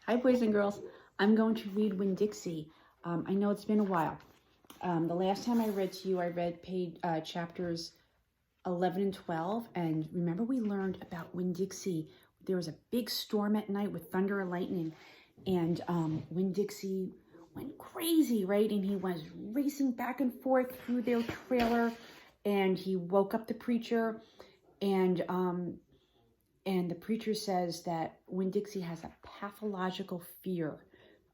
Hi, boys and girls. I'm going to read Winn Dixie. I know it's been a while. The last time I read to you, I read chapters 11 and 12. And remember, we learned about Winn Dixie. There was a big storm at night with thunder and lightning. And Winn Dixie went crazy, right? And he was racing back and forth through their trailer. And he woke up the preacher. And the preacher says that Winn Dixie has a pathological fear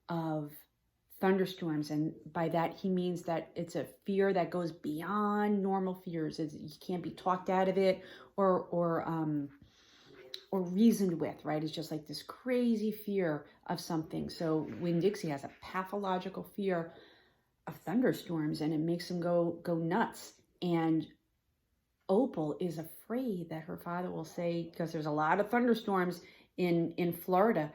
of thunderstorms. And by that, he means that it's a fear that goes beyond normal fears. You can't be talked out of it or reasoned with, right? It's just like this crazy fear of something. So Winn Dixie has a pathological fear of thunderstorms, and it makes him go nuts. And Opal is afraid that her father will say, because there's a lot of thunderstorms in Florida,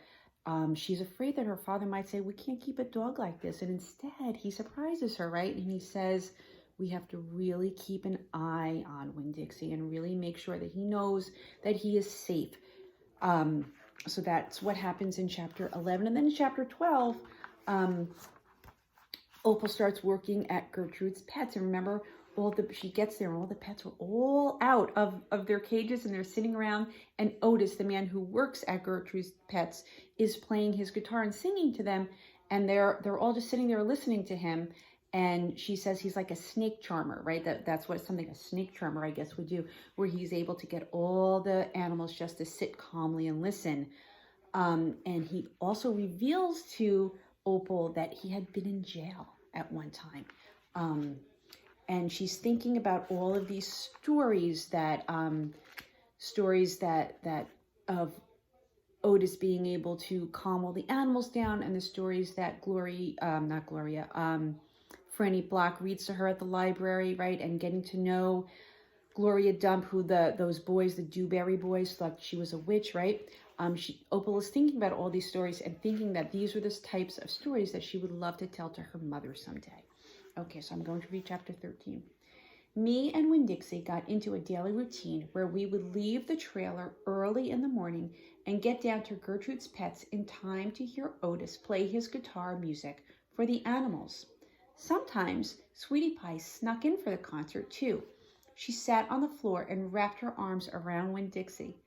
she's afraid that her father might say, we can't keep a dog like this. And instead, he surprises her, right? And he says, we have to really keep an eye on Winn Dixie and really make sure that he knows that he is safe. So that's what happens in chapter 11. And then in chapter 12, Opal starts working at Gertrude's Pets. And remember, she gets there and all the pets were all out of their cages and they're sitting around, and Otis, the man who works at Gertrude's Pets, is playing his guitar and singing to them, and they're all just sitting there listening to him. And she says he's like a snake charmer, right? That's what something a snake charmer, I guess, would do, where he's able to get all the animals just to sit calmly and listen. And he also reveals to Opal that he had been in jail at one time. And she's thinking about all of these stories that of Otis being able to calm all the animals down, and the stories that Franny Block reads to her at the library, right? And getting to know Gloria Dump, who those boys, the Dewberry boys, thought she was a witch, right? Opal is thinking about all these stories and thinking that these were the types of stories that she would love to tell to her mother someday. Okay, so I'm going to read chapter 13. Me and Winn Dixie got into a daily routine where we would leave the trailer early in the morning and get down to Gertrude's Pets in time to hear Otis play his guitar music for the animals. Sometimes Sweetie Pie snuck in for the concert too. She sat on the floor and wrapped her arms around Winn Dixie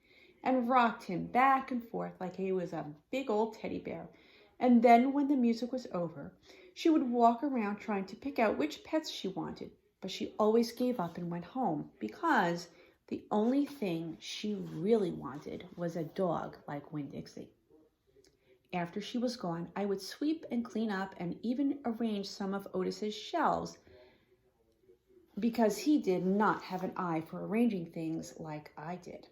and rocked him back and forth like he was a big old teddy bear. And then when the music was over, she would walk around trying to pick out which pets she wanted, but she always gave up and went home because the only thing she really wanted was a dog like Winn Dixie. After she was gone, I would sweep and clean up and even arrange some of Otis's shelves because he did not have an eye for arranging things like I did.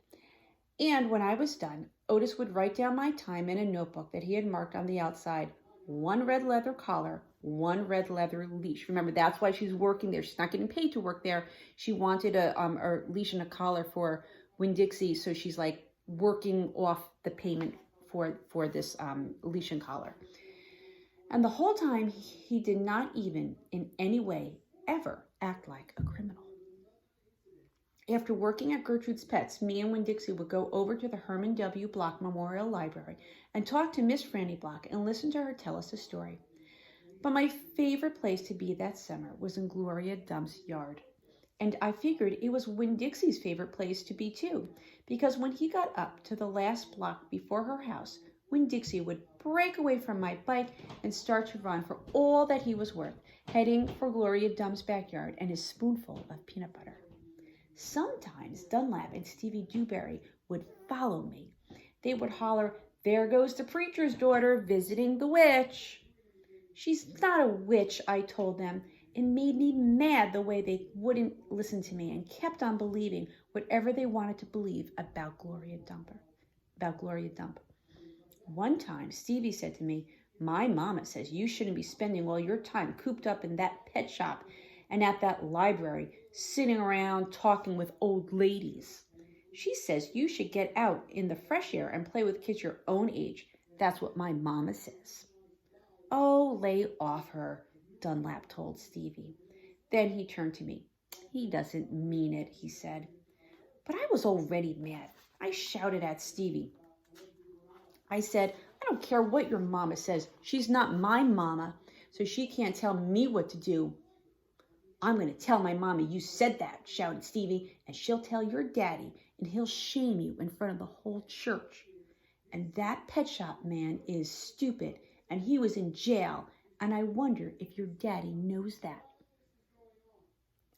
And when I was done, Otis would write down my time in a notebook that he had marked on the outside: 1 red leather collar, 1 red leather leash. Remember, that's why she's working there. She's not getting paid to work there. She wanted a leash and a collar for Winn Dixie, so she's like working off the payment for this leash and collar. And the whole time, he did not even in any way ever act like a criminal. After working at Gertrude's Pets, me and Winn Dixie would go over to the Herman W. Block Memorial Library and talk to Miss Franny Block and listen to her tell us a story. But my favorite place to be that summer was in Gloria Dump's yard. And I figured it was Winn Dixie's favorite place to be too, because when he got up to the last block before her house, Winn Dixie would break away from my bike and start to run for all that he was worth, heading for Gloria Dump's backyard and his spoonful of peanut butter. Sometimes Dunlap and Stevie Dewberry would follow me. They would holler, "There goes the preacher's daughter visiting the witch." "She's not a witch," I told them. It made me mad the way they wouldn't listen to me and kept on believing whatever they wanted to believe about Gloria Dump. One time, Stevie said to me, "My mama says you shouldn't be spending all your time cooped up in that pet shop and at that library, sitting around talking with old ladies. She says you should get out in the fresh air and play with kids your own age. That's what my mama says." "Oh, lay off her," Dunlap told Stevie. Then he turned to me. "He doesn't mean it," he said. But I was already mad. I shouted at Stevie. I said, I don't care what your mama says. She's not my mama, so she can't tell me what to do. I'm going to tell my mama you said that, shouted Stevie, and she'll tell your daddy, and he'll shame you in front of the whole church. And that pet shop man is stupid, and he was in jail, and I wonder if your daddy knows that.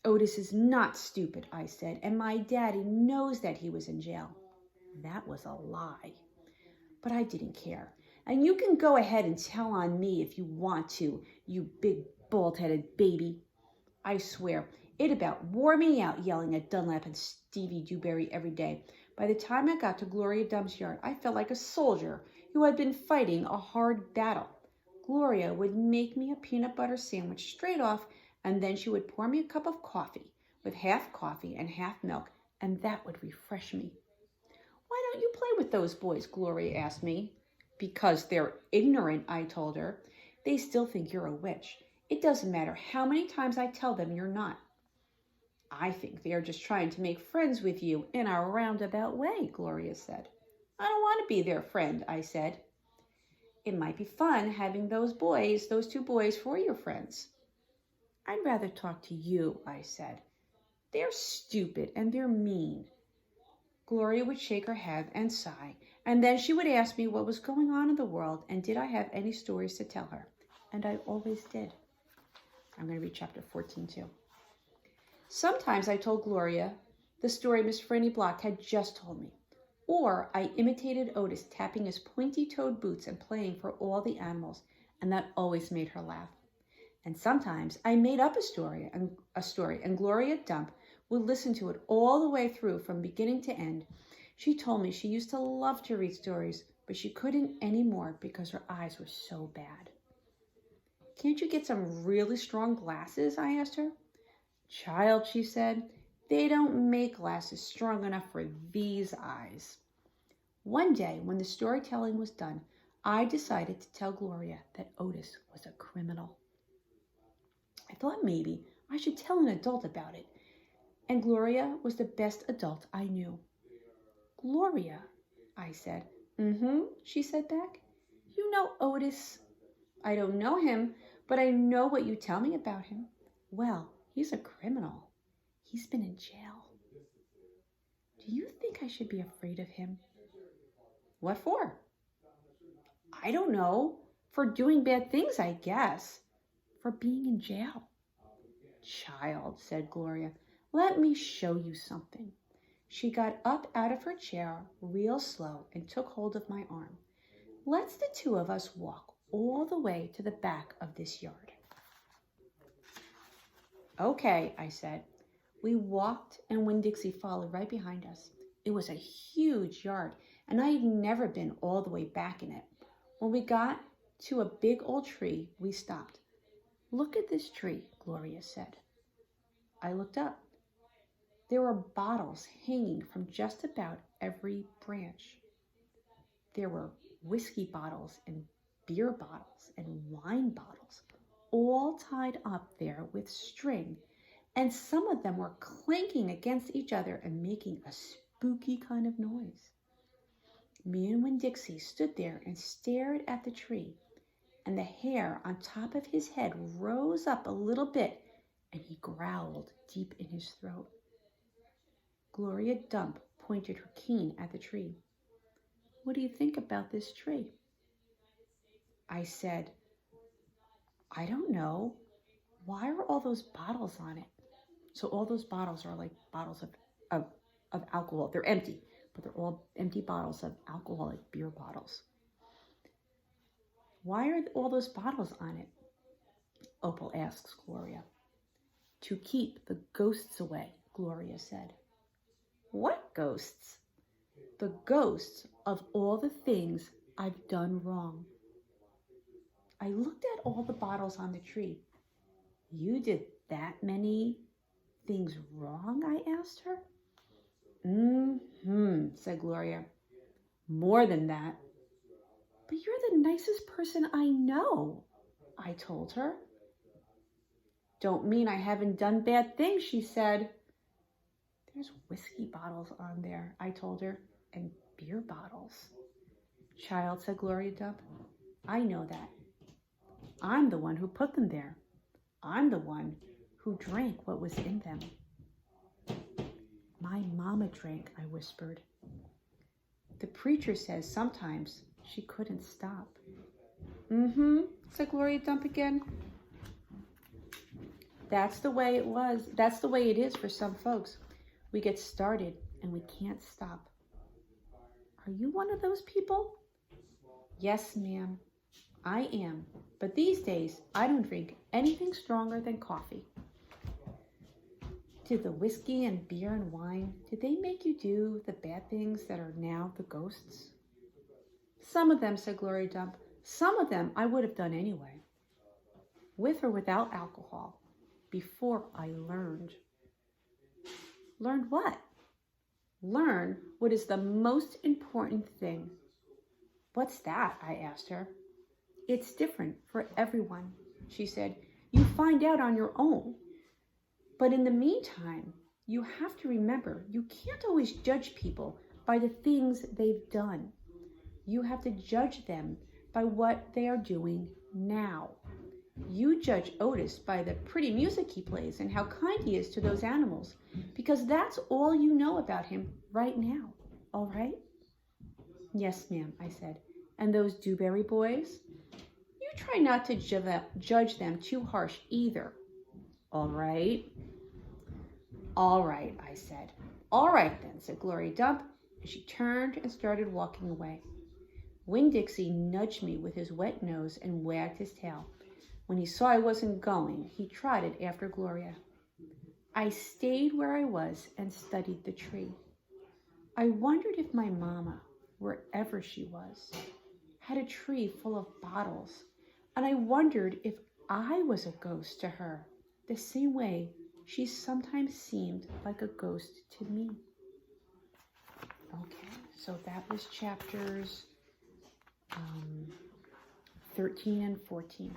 Otis is not stupid, I said, and my daddy knows that he was in jail. That was a lie. But I didn't care. And you can go ahead and tell on me if you want to, you big bald-headed baby. I swear, it about wore me out yelling at Dunlap and Stevie Dewberry every day. By the time I got to Gloria Dump's yard, I felt like a soldier who had been fighting a hard battle. Gloria would make me a peanut butter sandwich straight off, and then she would pour me a cup of coffee with half coffee and half milk, and that would refresh me. Why don't you play with those boys? Gloria asked me. Because they're ignorant, I told her. They still think you're a witch. It doesn't matter how many times I tell them you're not. I think they are just trying to make friends with you in a roundabout way, Gloria said. I don't want to be their friend, I said. It might be fun having those two boys for your friends. I'd rather talk to you, I said. They're stupid and they're mean. Gloria would shake her head and sigh, and then she would ask me what was going on in the world and did I have any stories to tell her. And I always did. I'm going to read chapter 14 too. Sometimes I told Gloria the story Miss Franny Block had just told me, or I imitated Otis tapping his pointy-toed boots and playing for all the animals, and that always made her laugh. And sometimes I made up a story, and Gloria Dump would listen to it all the way through from beginning to end. She told me she used to love to read stories, but she couldn't anymore because her eyes were so bad. Can't you get some really strong glasses? I asked her. Child, she said, they don't make glasses strong enough for these eyes. One day, when the storytelling was done, I decided to tell Gloria that Otis was a criminal. I thought maybe I should tell an adult about it, and Gloria was the best adult I knew. Gloria, I said. She said back. You know Otis? I don't know him, but I know what you tell me about him. Well, he's a criminal. He's been in jail. Do you think I should be afraid of him? What for? I don't know. For doing bad things, I guess. For being in jail. Child, said Gloria, let me show you something. She got up out of her chair real slow and took hold of my arm. Let's the two of us walk all the way to the back of this yard. Okay, I said. We walked, and Winn Dixie followed right behind us. It was a huge yard, and I had never been all the way back in it. When we got to a big old tree, we stopped. Look at this tree, Gloria said. I looked up. There were bottles hanging from just about every branch. There were whiskey bottles and beer bottles and wine bottles, all tied up there with string, and some of them were clanking against each other and making a spooky kind of noise. Me and Winn Dixie stood there and stared at the tree, and the hair on top of his head rose up a little bit, and he growled deep in his throat. Gloria Dump pointed her cane at the tree. What do you think about this tree? I said, I don't know. Why are all those bottles on it? So all those bottles are like bottles of alcohol. They're empty, but they're all empty bottles of alcoholic beer bottles. Why are all those bottles on it? Opal asks Gloria. To keep the ghosts away, Gloria said. What ghosts? The ghosts of all the things I've done wrong. I looked at all the bottles on the tree. You did that many things wrong? I asked her. Said Gloria. More than that. But you're the nicest person I know, I told her. Don't mean I haven't done bad things, she said. There's whiskey bottles on there, I told her, and beer bottles. Child, said Gloria Dump, I know that. I'm the one who put them there. I'm the one who drank what was in them. My mama drank, I whispered. The preacher says sometimes she couldn't stop. Mm-hmm, said Gloria Dump again. That's the way it was. That's the way it is for some folks. We get started and we can't stop. Are you one of those people? Yes, ma'am, I am. But these days, I don't drink anything stronger than coffee. Did the whiskey and beer and wine, did they make you do the bad things that are now the ghosts? Some of them, said Gloria Dump. Some of them I would have done anyway. With or without alcohol, before I learned. Learned what? Learn what is the most important thing. What's that? I asked her. It's different for everyone, she said. You find out on your own. But in the meantime, you have to remember you can't always judge people by the things they've done. You have to judge them by what they are doing now. You judge Otis by the pretty music he plays and how kind he is to those animals, because that's all you know about him right now, all right? Yes, ma'am, I said. And those Dewberry boys? You try not to judge them too harsh either. All right. All right, I said. All right then, said Gloria Dump, and she turned and started walking away. Winn Dixie nudged me with his wet nose and wagged his tail. When he saw I wasn't going, he trotted after Gloria. I stayed where I was and studied the tree. I wondered if my mama, wherever she was, had a tree full of bottles, and I wondered if I was a ghost to her, the same way she sometimes seemed like a ghost to me. Okay, so that was chapters 13 and 14.